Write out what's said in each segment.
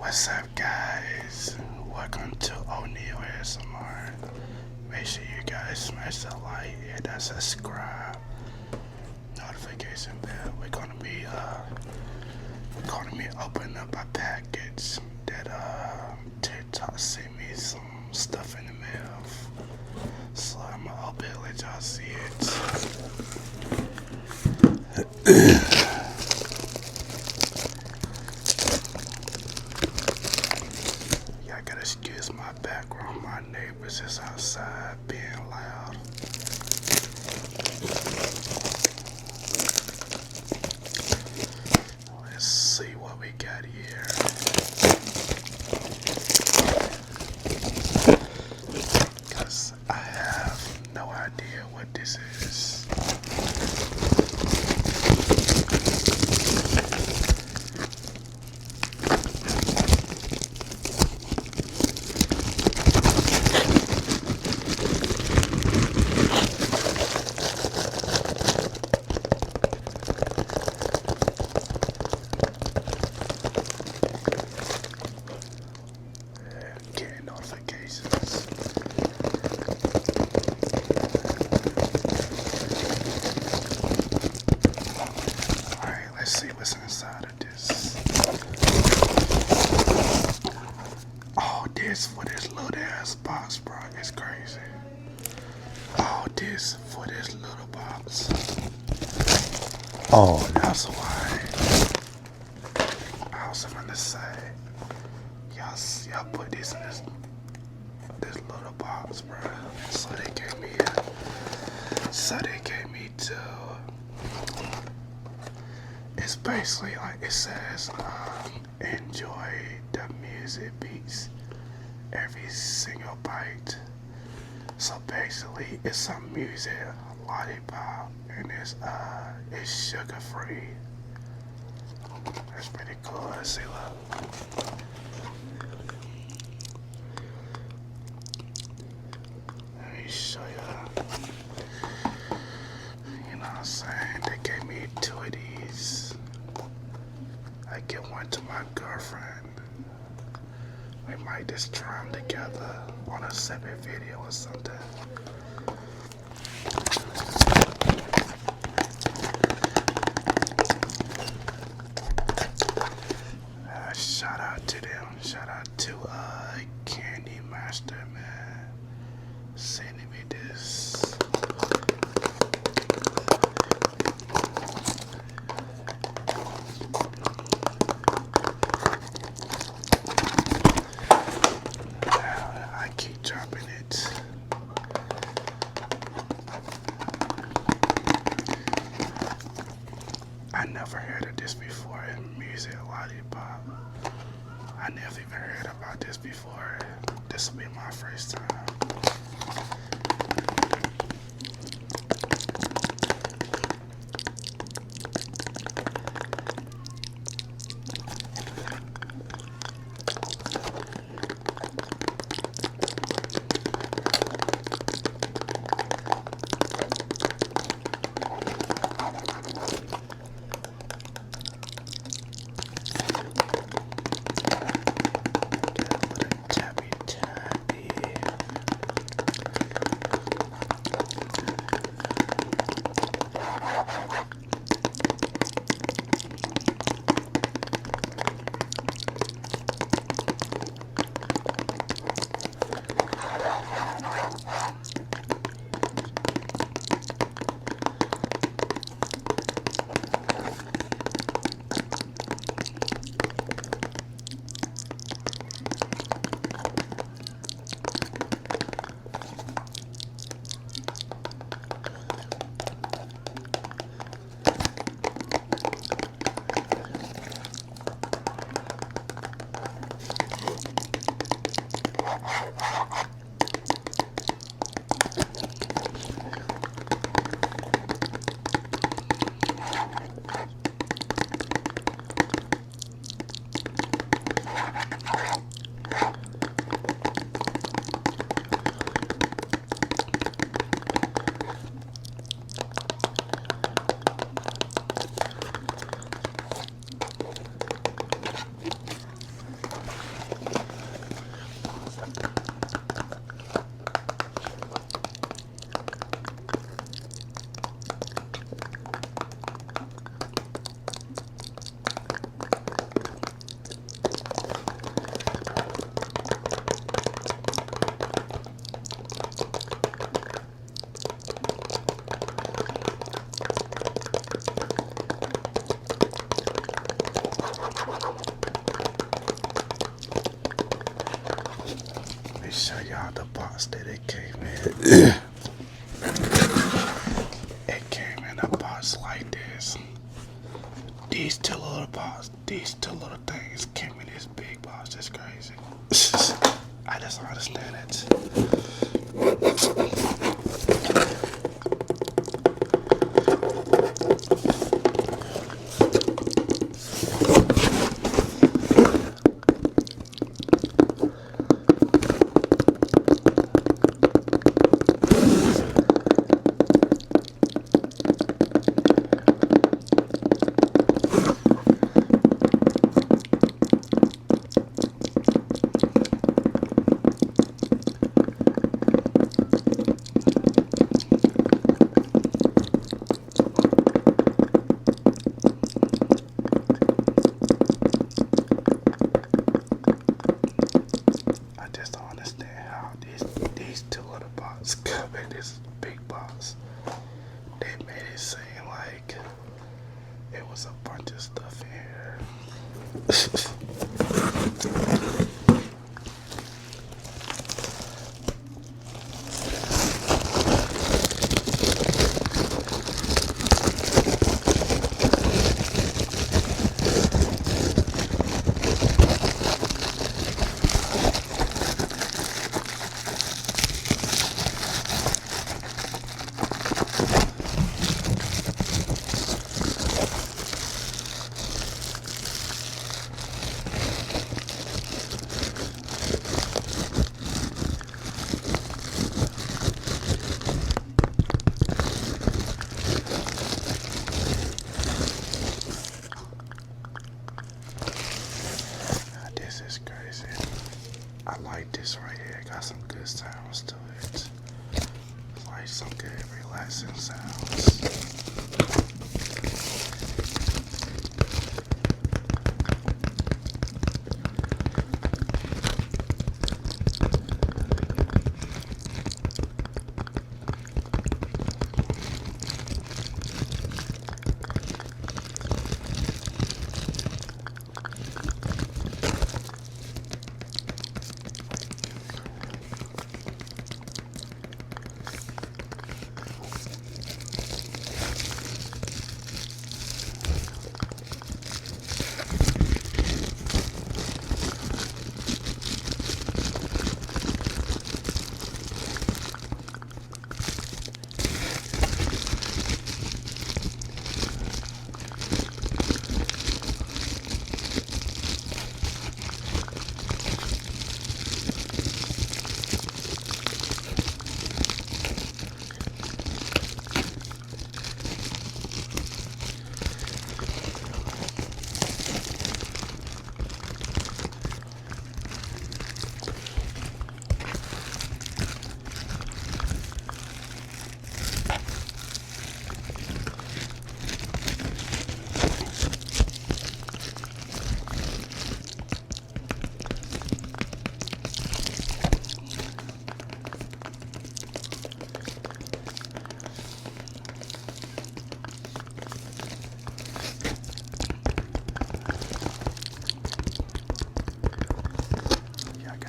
What's up, guys? Welcome to oneilasmr. Make sure you guys smash the like, hit that subscribe, notification bell. We're gonna be opening up a package that TikTok sent me some stuff in the mail. So I'm gonna open it, let y'all see it. Yeah, I gotta excuse my background. My neighbors is outside being loud. Let's see what we got here. Because I have no idea what this is. Getting notifications. Alright, let's see what's inside of this. Oh, this for this little ass box, bro. It's crazy. Oh, this for this little box. Oh, that's why. I was gonna say, y'all put this in this little box, bro. So they gave me two. It's basically like it says, enjoy the music beats every single bite. So basically, it's some music lollipop, and it's sugar free. That's pretty cool. Let's see, look. Let me show you. You know what I'm saying? They gave me two of these. I give one to my girlfriend. We might just try them together on a separate video or something. Shout out to them. Shout out to Candy Master, man, sending me this. I keep dropping it. I never heard of this before in music lollipop. I never even heard about this before. This will be my first time. Tappy tappy. show y'all the box that it came in. It came in a box like this. These two little things came in this big box. That's crazy. I just don't understand it. These two little boxes come in this big box. They made it seem like it was a bunch of stuff in here. This is crazy. I like this right here. Got some good sounds to it. Like some good relaxing sounds.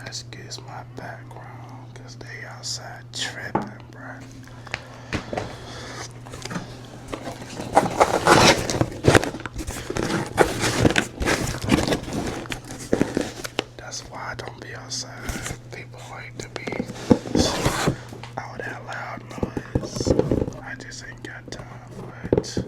Excuse my background, cause they outside tripping, bruh. That's why I don't be outside. People like to be out that loud noise. I just ain't got time for it.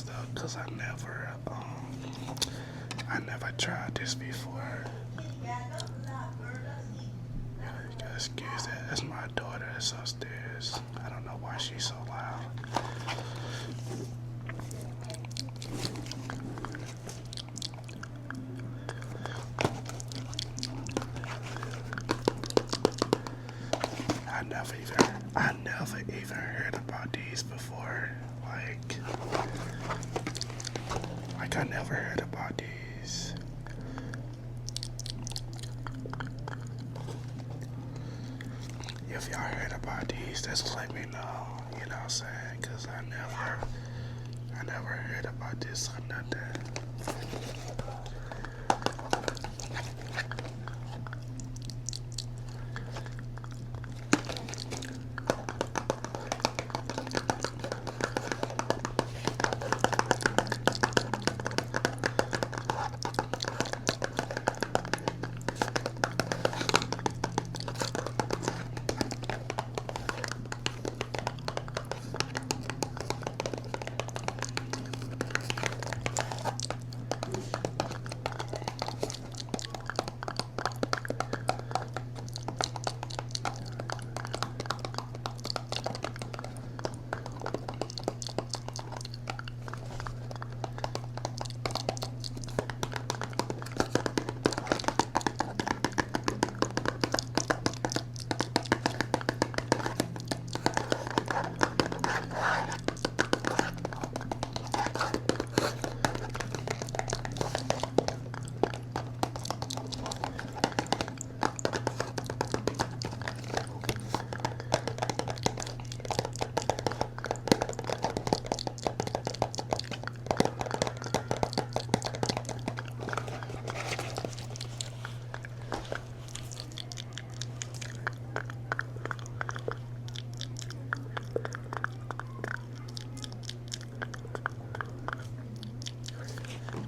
this though, cause I never tried this before. Excuse that. That's my daughter that's upstairs. I don't know why she's so loud. I never even heard about these before. Like I never heard about these. If y'all heard about these, just let me know. You know what I'm saying? Cause I never heard about this or nothing.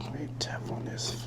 Let me tap on this.